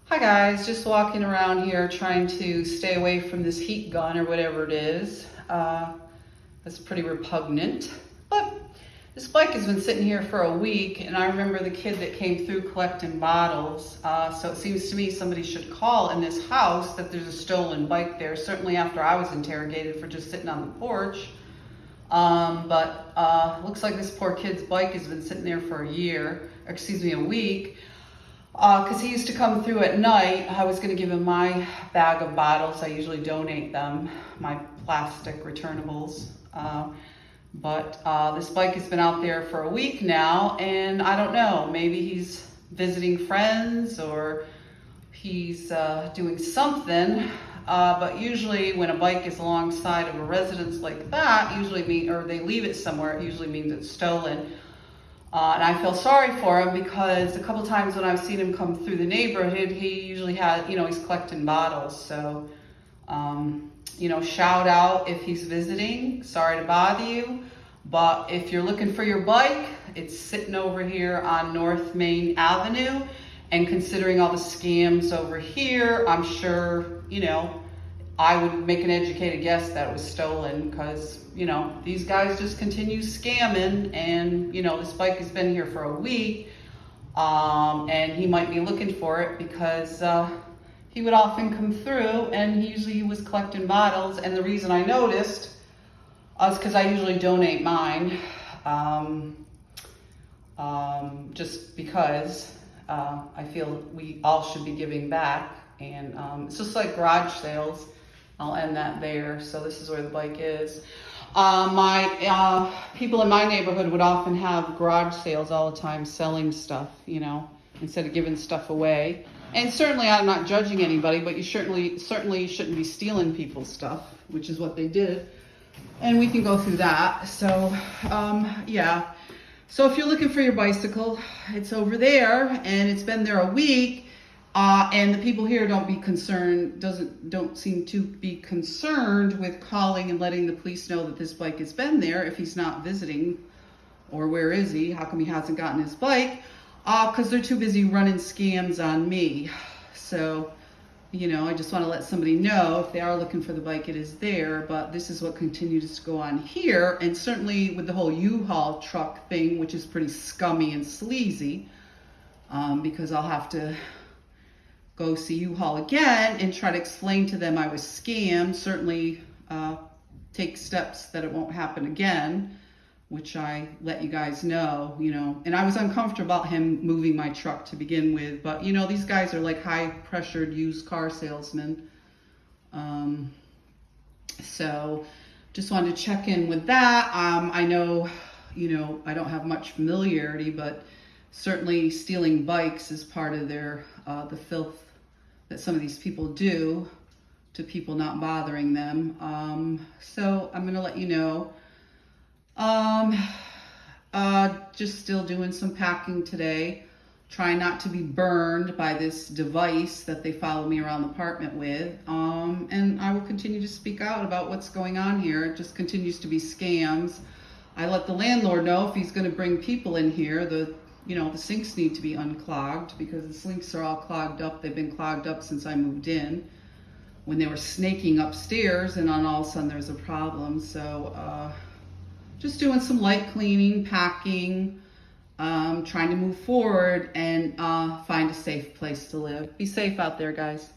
Hi guys, just walking around here trying to stay away from this heat gun or whatever it is. That's pretty repugnant. But this bike has been sitting here for a week, and I remember the kid that came through collecting bottles. So it seems to me somebody should call in this house that there's a stolen bike there, certainly after I was interrogated for just sitting on the porch. Looks like this poor kid's bike has been sitting there for a week. Because he used to come through at night. I was going to give him my bag of bottles. I usually donate them, my plastic returnables. This bike has been out there for a week now, and I don't know, maybe he's visiting friends or he's doing something. But usually when a bike is alongside of a residence like that, or they leave it somewhere, it usually means it's stolen. And I feel sorry for him because a couple times when I've seen him come through the neighborhood, he usually he's collecting bottles. So, shout out if he's visiting. Sorry to bother you. But if you're looking for your bike, it's sitting over here on North Main Avenue. And considering all the scams over here, I'm sure, I would make an educated guess that it was stolen because, these guys just continue scamming, and, this bike has been here for a week, and he might be looking for it because he would often come through and he was collecting bottles. And the reason I noticed is because I usually donate mine, just because I feel we all should be giving back. And it's just like garage sales. I'll end that there. So this is where the bike is. My people in my neighborhood would often have garage sales all the time, selling stuff, instead of giving stuff away. And certainly I'm not judging anybody, but you certainly shouldn't be stealing people's stuff, which is what they did. And we can go through that. So, yeah. So if you're looking for your bicycle, it's over there, and it's been there a week. And the people here don't seem to be concerned with calling and letting the police know that this bike has been there if he's not visiting. Or where is he? How come he hasn't gotten his bike? Because they're too busy running scams on me. So, I just want to let somebody know if they are looking for the bike, it is there. But this is what continues to go on here. And certainly with the whole U-Haul truck thing, which is pretty scummy and sleazy, because I'll have to go see U-Haul again and try to explain to them I was scammed. Certainly take steps that it won't happen again, which I let you guys know, And I was uncomfortable about him moving my truck to begin with, but these guys are like high-pressured used car salesmen. So just wanted to check in with that. I know, I don't have much familiarity, but certainly stealing bikes is part of their the filth that some of these people do to people not bothering them. So I'm gonna let you know. Just still doing some packing today. Trying not to be burned by this device that they follow me around the apartment with. And I will continue to speak out about what's going on here. It just continues to be scams. I let the landlord know if he's gonna bring people in here, the sinks need to be unclogged because the sinks are all clogged up. They've been clogged up since I moved in when they were snaking upstairs, and on all of a sudden there's a problem. So just doing some light cleaning, packing, trying to move forward and find a safe place to live. Be safe out there, guys.